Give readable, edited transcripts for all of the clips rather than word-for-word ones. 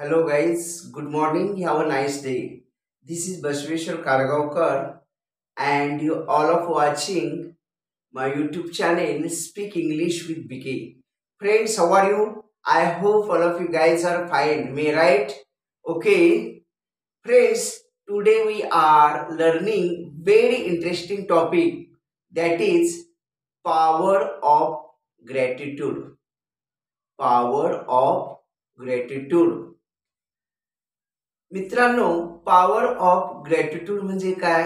Hello guys, good morning. Have a nice day. This is Basveshwar Kargaonkar and you all of watching my YouTube channel Speak English with BK. Friends, how are you? I hope all of you guys are fine. Me right? Okay. Friends, today we are learning very interesting topic, that is power of gratitude. Power of gratitude. मित्रांनो, power of gratitude म्हणजे काय?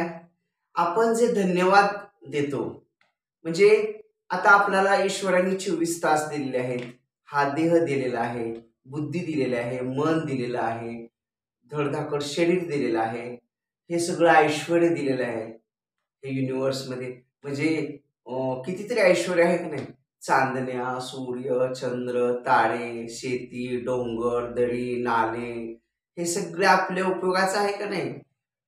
आपण जे धन्यवाद देतो, म्हणजे आता आपल्याला ईश्वराने 24 तास दिलेले आहेत, हा देह दिलेला आहे, बुद्धी दिलेली आहे, मन दिलेलं आहे, धडधाकड शरीर दिलेलं आहे, हे सगळं ऐश्वर्य दिलेलं आहे हे युनिवर्समध्ये. म्हणजे कितीतरी ऐश्वर्य आहे की नाही? चांदण्या, सूर्य, चंद्र, तारे, शेती, डोंगर, दरी, नाले, हे सगळे आपल्या उपयोगाचं आहे का नाही?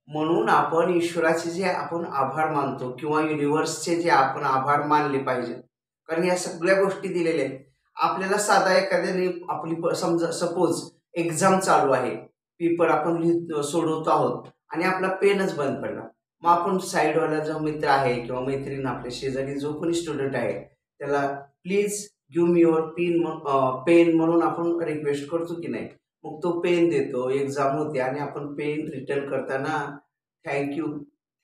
म्हणून आपण ईश्वराचे जे आपण आभार मानतो किंवा युनिव्हर्सचे जे आपण आभार मानले पाहिजे, कारण या सगळ्या गोष्टी दिलेल्या आहेत आपल्याला. साधा एखाद्याने आपली समजा सपोज एक्झाम चालू आहे, पेपर आपण सोडवतो आहोत आणि आपला पेनच बंद पडला, मग आपण साईडवाला जो मित्र आहे किंवा मैत्रीण, आपल्या शेजारी जो कोणी स्टुडंट आहे, त्याला please give me your pen म्हणून आपण रिक्वेस्ट करतो की नाही? मग तो पेन देतो, एक्झाम होते आणि आपण पेन रिटर्न करताना थँक्यू,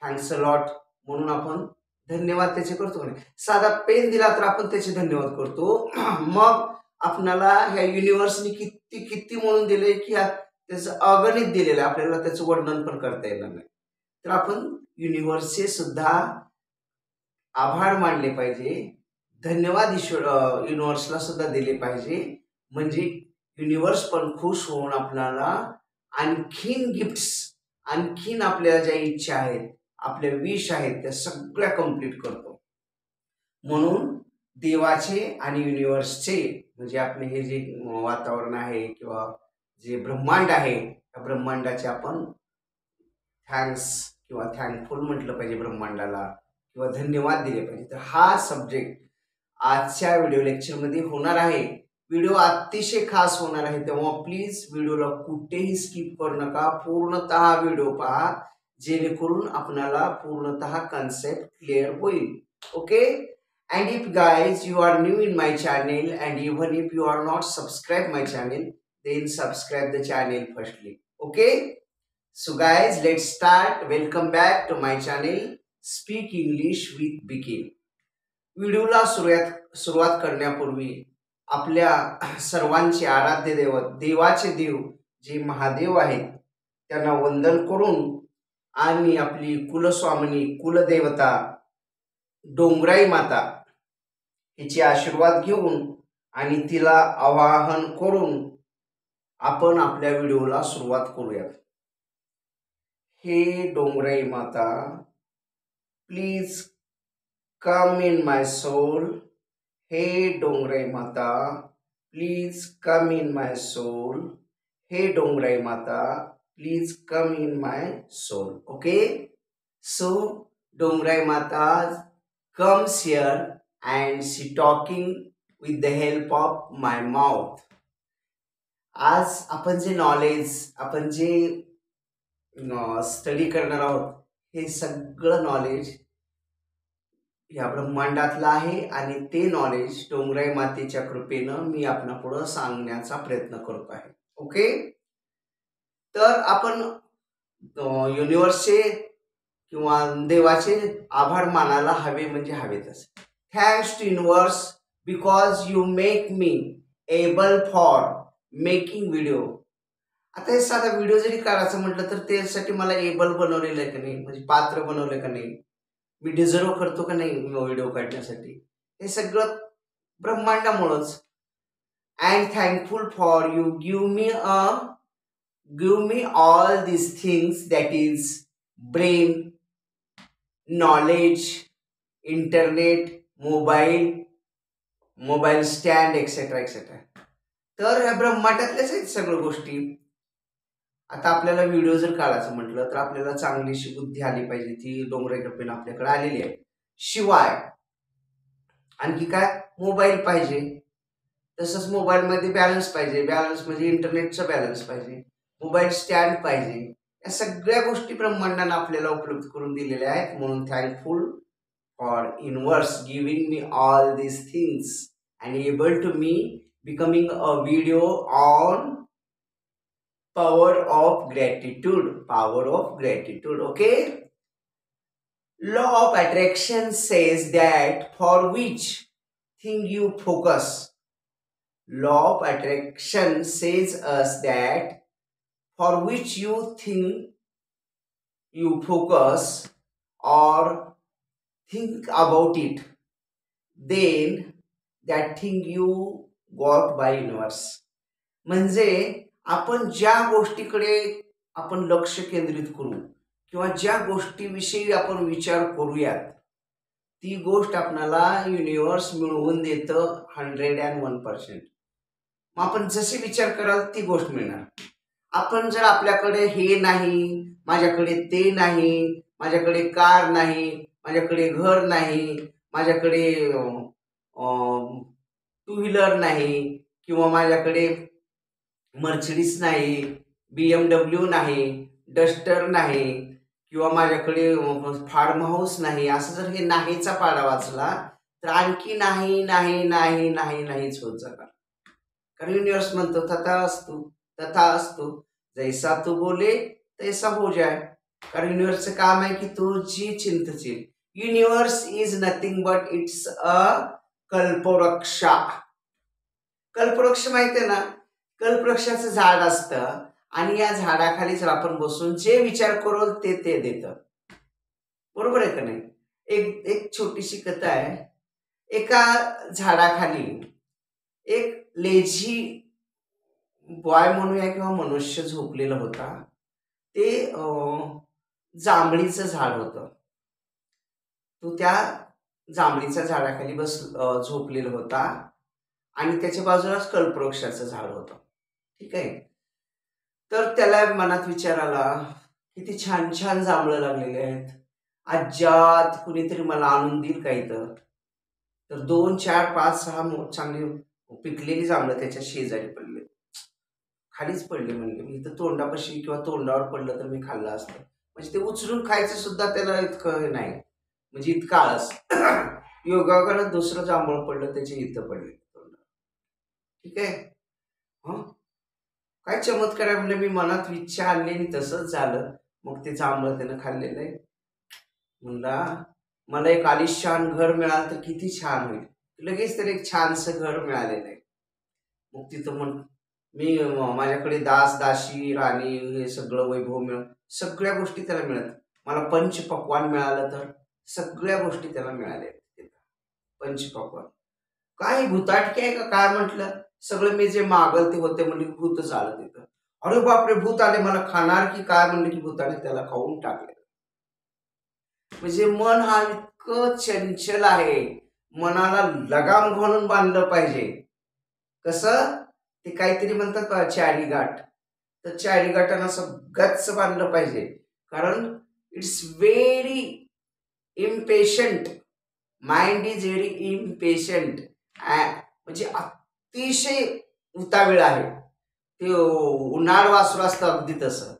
थँक्स अ लॉट म्हणून आपण धन्यवाद त्याचे करतो का नाही? साधा पेन दिला तर आपण त्याचे धन्यवाद करतो. मग आपल्याला ह्या युनिव्हर्सने किती किती म्हणून दिले की त्याचं अगणित दिलेलं आहे, आपल्याला त्याचं वर्णन पण करता येणार नाही. तर आपण युनिव्हर्सचे सुद्धा आभार मानले पाहिजे, धन्यवाद युनिव्हर्सला सुद्धा दिले पाहिजे. म्हणजे युनिव्हर्स पण खुश होऊन आपल्याला आणखीन गिफ्ट्स, आणखीन आपल्याला ज्या इच्छा आहेत, आपल्या विश आहेत, त्या सगळ्या कंप्लीट करतो. म्हणून देवाचे आणि युनिव्हर्सचे, म्हणजे आपले हे जे वातावरण आहे किंवा जे ब्रह्मांड आहे, त्या ब्रह्मांडाचे आपण थँक्स किंवा थँकफुल म्हटलं पाहिजे ब्रह्मांडाला, किंवा धन्यवाद दिले पाहिजे. तर हा सब्जेक्ट आजच्या व्हिडिओ लेक्चरमध्ये होणार आहे. व्हिडिओ अतिशय खास होणार आहे, तेव्हा प्लीज व्हिडिओला कुठेही स्किप करू नका, पूर्णतः व्हिडिओ पहा, जेणेकरून आपल्याला पूर्णतः कन्सेप्ट क्लिअर होईल. Okay. And if guys you are new in my channel and even if you are not subscribed my channel, then subscribe the channel firstly. Okay. So guys, let's start. Welcome back to my channel Speak English with BK. व्हिडिओला सुरुवात करण्यापूर्वी आपल्या सर्वांचे आराध्य दैवत, देवाचे देव जे महादेव आहेत, त्यांना वंदन करून आणि आपली कुलस्वामिनी, कुलदेवता डोंगराई माता हिचे आशीर्वाद घेऊन आणि तिला आवाहन करून आपण आपल्या व्हिडिओला सुरुवात करूयात. हे Dongarai Mata, please come in my soul. हे Dongarai Mata, please come in my soul. हे Dongarai Mata, please come in my soul. Okay. So Dongarai Mata comes here and she talking with the help of my mouth. आज आपण जे नॉलेज, आपण जे स्टडी करणार आहोत, हे सगळं नॉलेज या ब्रह्मांडातलं आहे आणि ते नॉलेज डोंगराई मातेच्या कृपेनं मी आपल्या पुढं सांगण्याचा प्रयत्न करतो आहे. ओके. तर आपण युनिव्हर्सचे किंवा देवाचे आभार मानायला हवे, म्हणजे हवेतच. Thanks to universe because you make me able for making video. आता हे साधा व्हिडिओ जरी काढायचं म्हटलं तर त्यासाठी मला एबल बनवलेलं आहे का नाही, म्हणजे पात्र बनवलं का नाही, मी डिझर्व करतो का नाही व्हिडिओ काढण्यासाठी, हे सगळं ब्रह्मांडामुळंच. And thankful for you give me all this things, that is brain, knowledge, internet, mobile stand, etcetera etcetera. तर ह्या ब्रह्मांडातल्याच आहेत सगळ्या गोष्टी. आता आपल्याला व्हिडिओ जर काढायचं म्हटलं तर आपल्याला चांगलीशी बुद्धी आली पाहिजे, ती डोंगराई कृपेनं आपल्याकडे आलेली आहे. शिवाय आणखी काय? मोबाईल पाहिजे, तसंच मोबाईलमध्ये बॅलन्स पाहिजे, बॅलन्स म्हणजे इंटरनेटचा बॅलन्स पाहिजे, मोबाईल स्टँड पाहिजे. या सगळ्या गोष्टी ब्रह्मांडाने आपल्याला उपलब्ध करून दिलेल्या आहेत. म्हणून thankful for universe giving me all these things and able to me becoming a video on power of gratitude. Okay, law of attraction says that for which thing you focus, law of attraction says us that for which you think you focus or think about it, then that thing you got by universe. म्हणजे आपण ज्या गोष्टीकडे आपण लक्ष केंद्रित करू किंवा ज्या गोष्टीविषयी आपण विचार करूयात ती गोष्ट आपल्याला युनिवर्स मिळवून देतं 101%. मग आपण जसे विचार कराल ती गोष्ट मिळणार. आपण जर आपल्याकडे हे नाही, माझ्याकडे ते नाही, माझ्याकडे कार नाही, माझ्याकडे घर नाही, माझ्याकडे टू व्हीलर नाही किंवा माझ्याकडे मर्सिडीज नाही, BMW नाही, डस्टर नाही किंवा माझ्याकडे फार्म हाऊस नाही, असं जर हे नाहीचा पाडा वाचला तर आणखी नाही नाही नाही नाही नाहीच होत जाणार. कारण युनिवर्स म्हणतो तथा असतो जैसा तू बोले तैसा हो जाय. कारण युनिवर्सचं काम आहे की तू जी चिंतशील. Universe is nothing but it's a कल्पवृक्षा. कल्पवृक्ष माहिती आहे ना, कल्पवृक्षाचं झाड असतं आणि या झाडाखाली जर आपण बसून जे विचार करू ते देतं. बरोबर आहे का नाही? एक एक छोटीशी कथा आहे. एका झाडाखाली एक लेझी बॉय म्हणूया किंवा मनुष्य झोपलेला होता. ते जांभळीचं झाड होतं. तो त्या जांभळीच्या झाडाखाली झोपलेला होता आणि त्याच्या बाजूलाच कल्पवृक्षाचं झाड होतं. ठीक आहे. तर त्याला मनात विचार आला, किती छान छान जांभळं लागलेले आहेत, अज्जात कुणीतरी मला आणून देईल का इथं. तर 2, 4, 5, 6 चांगली पिकलेली जांभळं त्याच्या शेजारी पडले, खालीच पडले. म्हणजे मी इथं तोंडापाशी किंवा तोंडावर पडलं तर मी खाल्लं असतं. म्हणजे ते उचलून खायचं सुद्धा त्याला इतकं नाही, म्हणजे इतका आळस. योगायोगानं दुसरं जांभळ पडलं त्याचे इथं पडले तोंडावर. ठीक आहे. काय चमत्कार आहे म्हणजे मी मनात इच्छा आणली आणि तसंच झालं. मग ते जांभळं त्यानं खाल्लेलं आहे. म्हणला मला एक आलिशान घर मिळालं तर किती छान होईल. लगेच तर एक छानसं घर मिळालेलं आहे. मग तिथं मी माझ्याकडे दास दासी राणी हे सगळं वैभव सगळ्या गोष्टी त्याला मिळत. मला पंचपक्वान मिळालं तर सगळ्या गोष्टी त्याला मिळाल्या. पंचपक्वान काय भूताटके आहे का काय म्हटलं. सगळं मी जे मागल ते होते म्हणजे भूतच आलं तिथं. अरे बापरे भूत आले मला खाणार की काय म्हणलं की भूताने त्याला खाऊन टाकले. म्हणजे मन हा इतकं चंचल आहे, मनाला लगाम घालून बांधलं पाहिजे. कसं ते काहीतरी म्हणतात चारी गाठ, तर चारी गाठांना असं गच्च बांधलं पाहिजे. कारण it's very impatient, mind is very impatient. म्हणजे अतिशय उतावीळ आहे. ते उन्हाळ वासरू असतं अगदी तसं.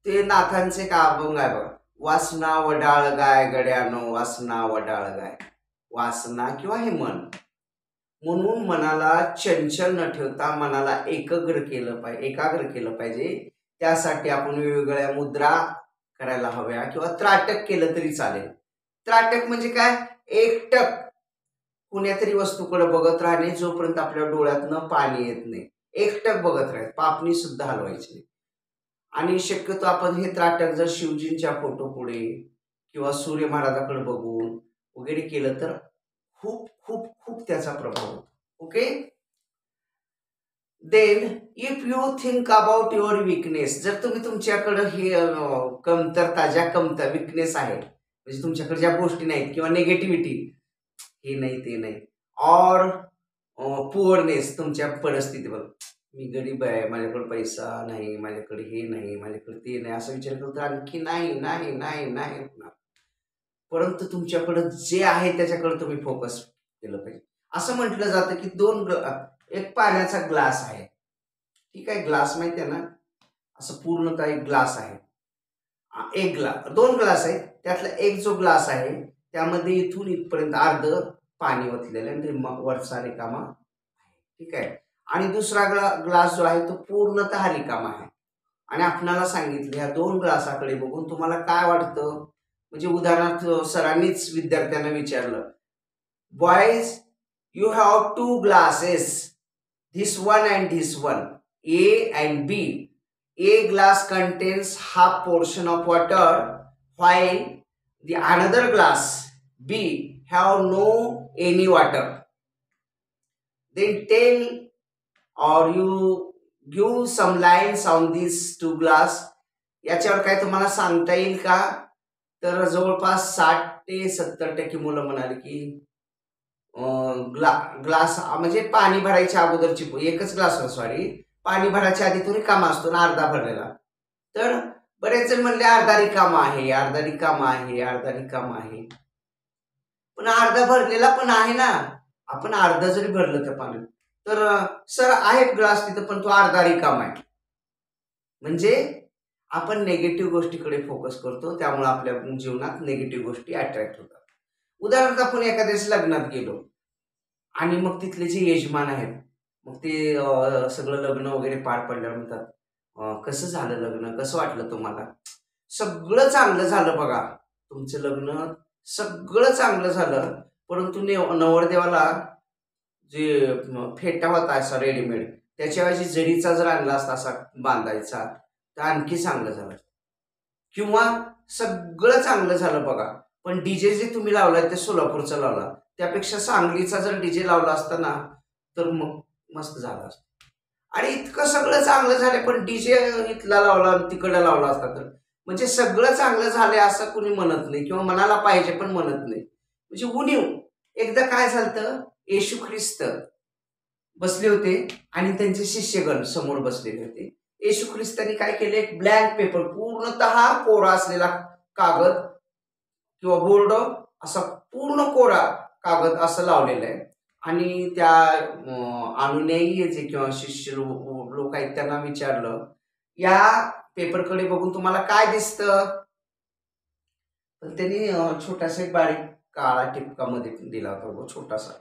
ते नाथांचे का अभंग आहे बघा, वासना वडाळ गाय गड्यानो वासना वडाळ गाय. वासना किंवा हे मन, म्हणून मनाला चंचल न ठेवता मनाला एकाग्र केलं पाहिजे. त्यासाठी आपण वेगवेगळ्या मुद्रा करायला हव्या किंवा त्राटक केलं तरी चालेल. त्राटक म्हणजे काय, एकटक कुण्यातरी वस्तूकडे बघत राहणे जोपर्यंत आपल्या डोळ्यातनं पाणी येत नाही. एकटक बघत राहत, पापणी सुद्धा हलवायची नाही. आणि शक्यतो आपण हे त्राटक जर शिवजींच्या फोटो पुढे किंवा सूर्य महाराजाकडे बघून वगैरे केलं तर खूप खूप खूप त्याचा प्रभाव होतो. Okay. Then if you think about your weakness, जर तुम्ही तुमच्याकडं हे कमतरता विकनेस आहे, म्हणजे तुमच्याकडे ज्या गोष्टी नाहीत किंवा नेगेटिव्हिटी, हे नाही ते नाही, और पुअरनेस तुमच्या परिस्थितीवर, मी गरीब आहे, माझ्याकडे पैसा नाही, माझ्याकडे हे नाही, माझ्याकडे ते नाही, असं विचार करतो आणखी नाही नाही नाही नाही होणार. परंतु तुमच्याकडे जे आहे त्याच्याकडे तुम्ही फोकस केलं पाहिजे. असं म्हटलं जातं की एक पाण्याचा ग्लास आहे, ठीक आहे, ग्लास माहिती आहे ना, असं पूर्णतः एक ग्लास आहे, एक ग्लास, दोन ग्लास आहेत, त्यातला एक जो ग्लास आहे त्यामध्ये इथून इथपर्यंत अर्ध पाणी ओतलेलं आहे, वरचा रिकामा आहे, ठीक आहे. आणि दुसरा ग्लास जो आहे तो पूर्णतः रिकामा आहे. आणि आपणाला सांगितलं ह्या दोन ग्लासाकडे बघून तुम्हाला काय वाटतं, म्हणजे उदाहरणार्थ सरांनीच विद्यार्थ्यांना विचारलं, boys you have two glasses, this one and this one, A and B. A glass contains half portion of water, while the another glass B have no any water. Then tell or you give some lines on these two glass. याच्यावर काय तुम्हाला सांगता येईल का? तर जवळपास 60 ते 70% मुलं म्हणाले की ग्लास म्हणजे पाणी भरायच्या अगोदरची एकच ग्लास, सॉरी, पाणी भरायच्या आधी तो रिकामा असतो ना, अर्धा भरलेला. तर बरेच जण म्हणले अर्धा रिकामा आहे, अर्धा रिकामा आहे, अर्धा रिकामा आहे, पण अर्धा भरलेला पण आहे ना. आपण अर्धा जरी भरलं त्या पाण्यात तर सर आहे ग्लास तिथं, पण तो अर्धा रिकामा आहे. म्हणजे आपण नेगेटिव्ह गोष्टीकडे फोकस करतो, त्यामुळे आपल्या जीवनात नेगेटिव्ह गोष्टी अट्रॅक्ट होतात. उदाहरणार्थ आपण एखाद्या लग्नात गेलो आणि मग तिथले जे यजमान आहेत, मग ते सगळं लग्न वगैरे पार पडल्यावर म्हणतात, कसं झालं लग्न, कसं वाटलं तुम्हाला? सगळं चांगलं झालं बघा, तुमचं लग्न सगळं चांगलं झालं, परंतु नवरदेवाला जे फेटा होता असा रेडीमेड, त्याच्याऐवजी जरीचा जर आणला असता असा बांधायचा तर आणखी चांगलं झालं. किंवा सगळं चांगलं झालं बघा, पण डीजे जे तुम्ही लावलाय ते सोलापूरचा लावला, त्यापेक्षा सांगलीचा जर डीजे लावला असता ना तर मग मस्त झालं असतं. आणि इतकं सगळं चांगलं झालं पण डीजे इथला लावला तिकडला लावला असता तर, म्हणजे सगळं चांगलं झालंय असं कुणी म्हणत नाही, किंवा मनाला पाहिजे पण म्हणत नाही. म्हणजे उणीव. एकदा काय झालं, येशू ख्रिस्त बसले होते आणि त्यांचे शिष्यगण समोर बसलेले होते. येशू ख्रिस्तांनी काय केले, एक ब्लँक पेपर, पूर्णतः कोरा असलेला कागद किंवा बोर्ड, असा पूर्ण कोरा कागद असं लावलेलं आहे. आणि त्या अनुयायी जे किंवा शिष्य लोक आहेत त्यांना विचारलं, या पेपरकडे बघून तुम्हाला काय दिसतं? तर त्यांनी छोटासा एक बारीक काळा टिपका मध्ये दिला होता, छोटासा.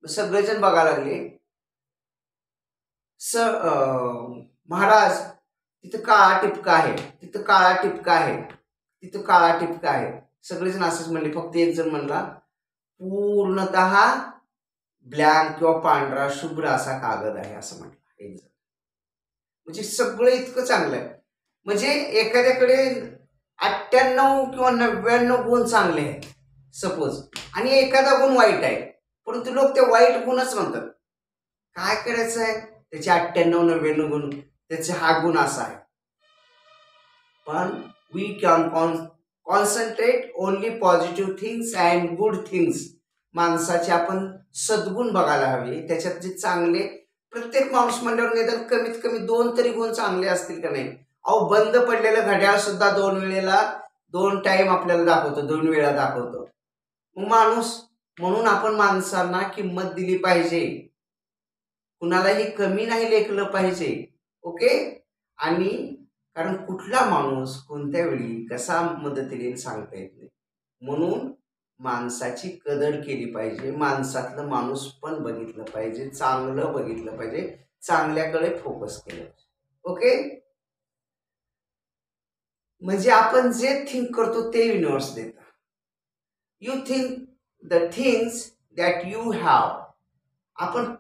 सगळेजण बघायला लागले, महाराज तिथं काळा टिपका आहे, तिथं काळा टिपका आहे, तिथं काळा टिपका आहे. सगळेजण असंच म्हणले, फक्त एक जण म्हणला पूर्णतः ब्लँक किंवा पांढरा शुभ्र असा कागद आहे असं म्हटलं एक जण. म्हणजे सगळं इतकं चांगलं आहे. म्हणजे एखाद्याकडे 98 किंवा 99 गुण चांगले आहेत सपोज, आणि एखादा गुण वाईट आहे, परंतु लोक ते वाईट गुणच म्हणतात. काय करायचं आहे, त्याचे 98-99 गुण, त्याचे हा गुण असा आहे. पण we can concentrate only positive things and good things. माणसाचे आपण सद्गुण बघायला हवे, त्याच्यात जे चांगले, प्रत्येक माणूस म्हणल्यावर निदान कमीत कमी 2 तरी गुण चांगले असतील का नाही? अहो, बंद पडलेलं घड्याळ सुद्धा 2 टाइम आपल्याला दाखवतो, 2 वेळा दाखवतो. मग माणूस म्हणून आपण माणसांना किंमत दिली पाहिजे, कुणालाही कमी नाही लेखलं पाहिजे. ओके. आणि कारण कुठला माणूस कोणत्या वेळी कसा मदतीने सांगता येत नाही, म्हणून माणसाची कदर केली पाहिजे, माणसातलं माणूस पण बघितलं पाहिजे, चांगलं बघितलं पाहिजे, चांगल्याकडे फोकस केलं पाहिजे. ओके. म्हणजे आपण जे थिंक करतो ते युनिव्हर्स देतं. You think the things that you have. आपण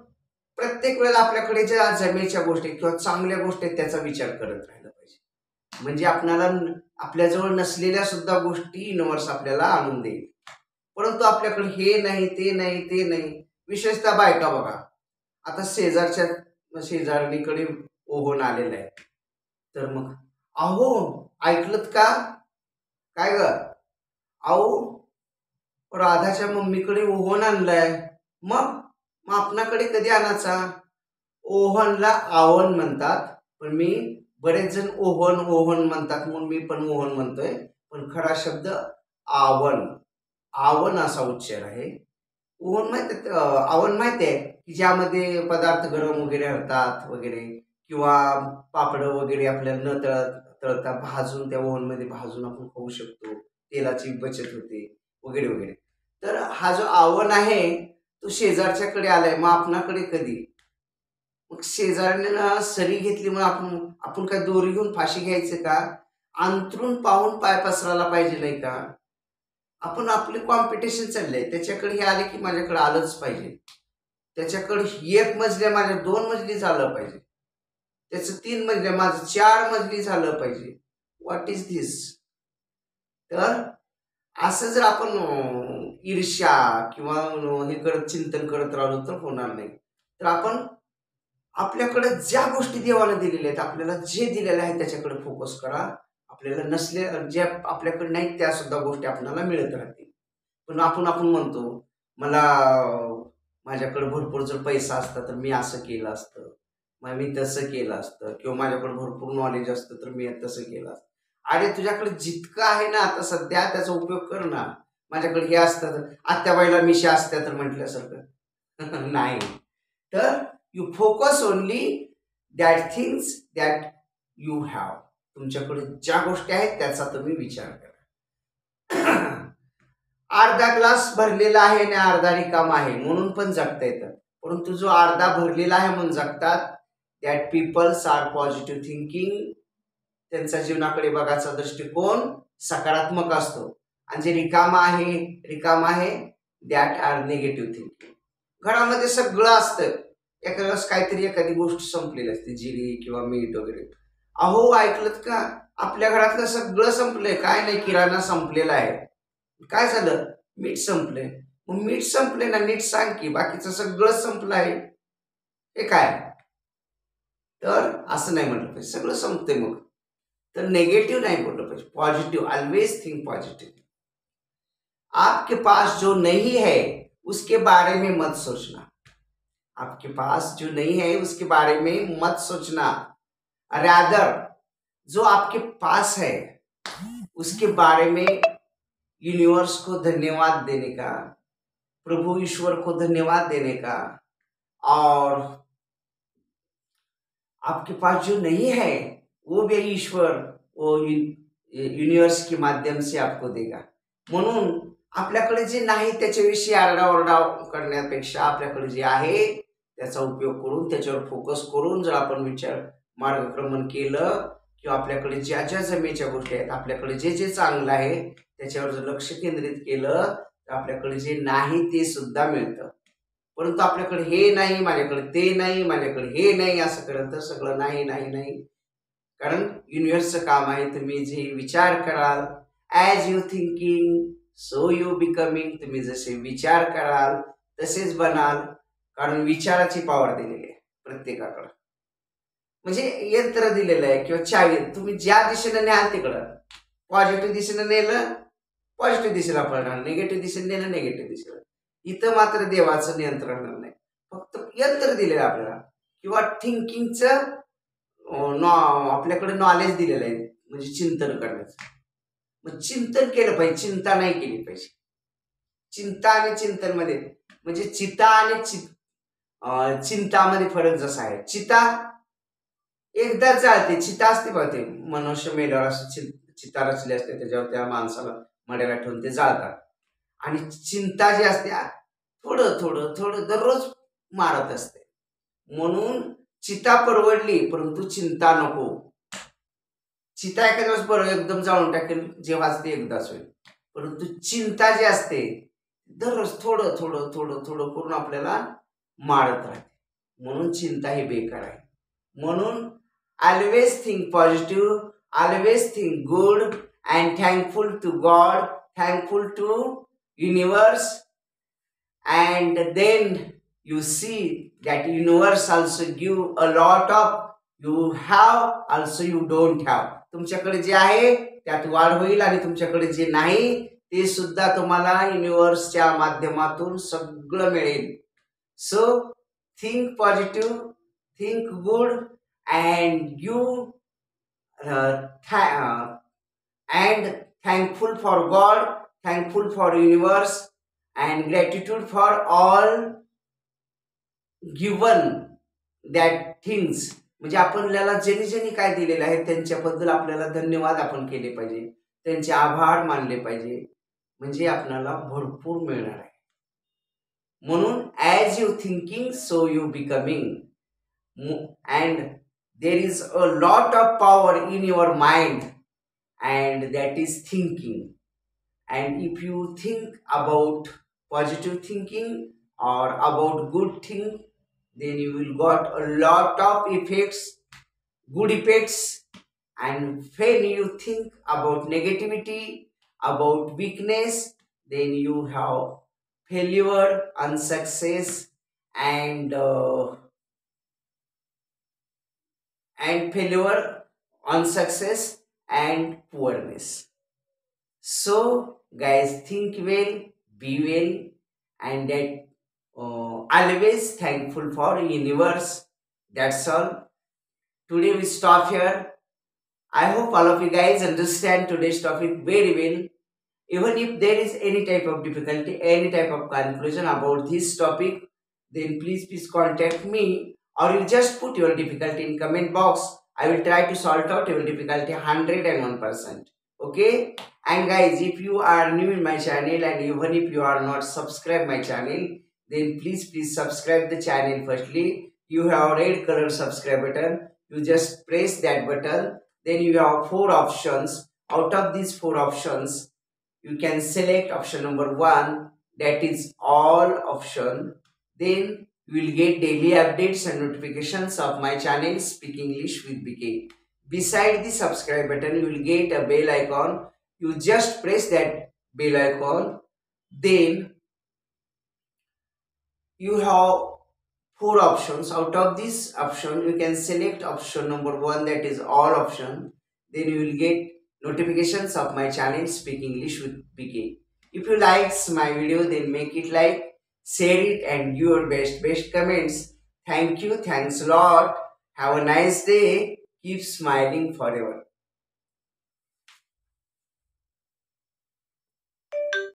प्रत्येक वेळेला आपल्याकडे ज्या जमेच्या गोष्टी किंवा चांगल्या गोष्टी त्याचा विचार करत राहिला पाहिजे. म्हणजे आपल्याला आपल्याजवळ नसलेल्या सुद्धा गोष्टी युनिव्हर्स आपल्याला आणून देईल. परंतु आपल्याकडे हे नाही, ते नाही, ते नाही. विशेषतः बायका बघा, आता शेजारणीकडे ओव्हन आलेलं आहे, तर मग अहो ऐकलत का, काय ग, अहो राधाच्या मम्मीकडे ओव्हन आणलाय. मग आपणाकडे कधी आणायचा? ओव्हनला आवन म्हणतात, पण मी बरेच जण ओव्हन म्हणतात म्हणून मी पण ओव्हन म्हणतोय, पण खरा शब्द आवन, आवन असा उच्चार आहे. ओव्हन माहिती ओव्हन माहिती आहे की ज्यामध्ये पदार्थ गरम वगैरे होतात वगैरे, किंवा पापड वगैरे आपल्याला न तळता भाजून त्या ओव्हन मध्ये भाजून आपण खाऊ शकतो. तेलाची बचत होते वगैरे वगैरे. तर हा जो ओव्हन आहे तो शेजारच्याकडे आलाय, मग आपणाकडे कधी? मग शेजाऱ्यानं सरी घेतली मग आपण आपण काय दोरी घेऊन फाशी घ्यायचं का? अंथरूण पाहून पाय पसरायला पाहिजे नाही का? आपण आपली कॉम्पिटिशन चाललंय, त्याच्याकडे हे आले की माझ्याकडे आलंच पाहिजे. त्याच्याकडे एक मजली माझ्या 2 मजली झालं पाहिजे. त्याचं 3 मजली माझं 4 मजली झालं पाहिजे. What is this? तर असं जर आपण ईर्ष्या किंवा हे करत चिंतन करत राहिलो तर होणार नाही. तर आपण आपल्याकडे ज्या गोष्टी देवाला दिलेल्या आहेत, आपल्याला जे दिलेलं आहे त्याच्याकडे फोकस करा. आपल्याला नसल्या ज्या आपल्याकडे नाहीत त्या सुद्धा गोष्टी आपल्याला मिळत राहतील. पण आपण आपण म्हणतो, मला माझ्याकडे भरपूर जर पैसा असता तर मी असं केलं असतं, मग मी तसं केलं असतं, किंवा माझ्याकडे भरपूर नॉलेज असतं तर मी तसं केलं असतं. अरे तुझ्याकडे जितकं आहे ना आता सध्या त्याचा उपयोग कर ना. माझ्याकडे हे असतं तर आत्याबाईला मिशा असत्या तर म्हटल्यासारखं. नाही. तर you focus only that things that you have. तुमच्याकडे ज्या गोष्टी आहेत त्याचा तुम्ही विचार करा. अर्धा ग्लास भरलेला आहे आणि अर्धा रिकामा आहे म्हणून पण जगता येतं. परंतु जो अर्धा भरलेला आहे म्हणून जगतात, that peoples are positive thinking. त्यांचा जीवनाकडे बघायचा दृष्टिकोन सकारात्मक असतो. आणि जे रिकामा आहे दॅट आर निगेटिव्ह थिंकिंग. घरामध्ये सगळं असतं, एका वेळेस काहीतरी एखादी गोष्ट संपलेली असते, जिरी किंवा मीठ वगैरे. अहो ऐकलत का? आपल्या घरातलं सगळं संपलंय, काय नाही, किराणा संपलेला आहे. काय झालं? मीठ संपलंय. मग मीठ संपले ना, नीट सांग की बाकीचं सगळं संपलं आहे, हे काय? तर असं नाही म्हटलं पाहिजे, सगळं संपते मग. तर नेगेटिव्ह नाही बोललं पाहिजे, पॉझिटिव्ह. Always think positive. आपके पास जो नहीं है उसके बारे में मत सोचना. आपके पास जो नहीं है उसके बारे में मत सोचना. रादर जो आपके पास है उसके बारे में यूनिवर्स को धन्यवाद देने का, प्रभु ईश्वर को धन्यवाद देने का, और आपके पास जो नहीं है वो भी ईश्वर वो युनिवर्स के माध्यम से आपको देगा. म्हणून आपल्याकडे जे नाही त्याच्याविषयी आरडाओरडा करण्यापेक्षा आपल्याकडे जे आहे त्याचा उपयोग करून त्याच्यावर फोकस करून जर आपण विचार मार्गक्रमण केलं, किंवा आपल्याकडे ज्या ज्या जमेच्या गोष्टी आहेत, आपल्याकडे जे जे चांगलं आहे त्याच्यावर जर लक्ष केंद्रित केलं तर आपल्याकडे जे नाही ते सुद्धा मिळतं. परंतु आपल्याकडे हे नाही, माझ्याकडे ते नाही, माझ्याकडे हे नाही, असं करत तर सगळं नाही नाही नाही. कारण युनिव्हर्सचं काम आहे, तुम्ही जे विचार कराल, as you thinking so you becoming. तुम्ही जसे विचार कराल तसेच बनाल. कारण विचाराची पॉवर दिलेली आहे प्रत्येकाकडं. म्हणजे यंत्र दिलेलं आहे किंवा चावी, तुम्ही ज्या दिशेने न्याल तिकडं. पॉझिटिव्ह दिशेने नेलं पॉझिटिव्ह दिशेला पळणार, निगेटिव्ह दिशेने नेलं निगेटिव्ह दिशेला. इथं मात्र देवाचं नियंत्रण नाही, फक्त यंत्र दिलेलं आपल्याला, किंवा थिंकिंगचं आपल्याकडे नॉलेज दिलेलं आहे, म्हणजे चिंतन करण्याचं. मग चिंतन केलं पाहिजे, चिंता नाही केली पाहिजे. चिंता आणि चिंतन मध्ये म्हणजे चिता आणि चिंतामध्ये फरक जसा आहे. चिता एकदा जाळते, चिता असते बघ, ते मनुष्य मेल्यावर असं चिता रचली असते, त्याच्यावर त्या माणसाला मड्याला ठेवून ते जाळतात. आणि चिंता जी असते थोडं थोडं थोडं दररोज मारत असते. म्हणून चिता परवडली परंतु चिंता नको. चिता एखाद्या वेळेस बरं एकदम जाळून टाकेल, जेव्हा ते एकदाच होईल. परंतु चिंता जी असते दररोज थोडं थोडं थोडं थोडं करून आपल्याला मारत राहते. म्हणून चिंता ही बेकार आहे. म्हणून always think positive, always think good, and thankful to God, thankful to universe, and then you see that universe also give a lot of, you have also you don't have. तुमच्याकडे जे आहे त्यात वाढ होईल आणि तुमच्याकडे जे नाही ते सुद्धा तुम्हाला युनिवर्सच्या माध्यमातून सगळं मिळेल. So think positive, think good, and you and thankful for God, thankful for universe, and gratitude for all given that things, म्हणजे आपल्याला ज्यांनी ज्यांनी काय दिलेलं आहे त्यांच्याबद्दल आपल्याला धन्यवाद आपण केले पाहिजे, त्यांचे आभार मानले पाहिजे, म्हणजे आपल्याला भरपूर मिळणार आहे. म्हणून as you thinking so you becoming, and there is a lot of power in your mind and that is thinking. And if you think about positive thinking or about good thing, then you will got a lot of effects, good effects. And when you think about negativity, about weakness, then you have failure, unsuccess, and failure, unsuccess, and poorness. So guys, think well, be well, and that always thankful for universe. That's all. Today we stop here. I hope all of you guys understand today's topic very well. Even if there is any type of difficulty, any type of conclusion about this topic, then please contact me, or you just put your difficulty in comment box. I will try to sort out your difficulty 101%. Okay. And guys, if you are new in my channel and even if you are not subscribed my channel, then please subscribe the channel. Firstly, you have a red color subscribe button. You just press that button. Then you have 4 options. Out of these 4 options, you can select option number 1, that is all option. Then you will get daily updates and notifications of my channel Speak English with BK. Beside the subscribe button, you will get a bell icon. You just press that bell icon. Then you have 4 options. Out of this option, you can select option number 1, that is all option. Then you will get notifications of my channel Speak English with BK. If you likes my video, then make it like, share it, and your best comments. Thank you. Thanks a lot. Have a nice day. Keep smiling forever.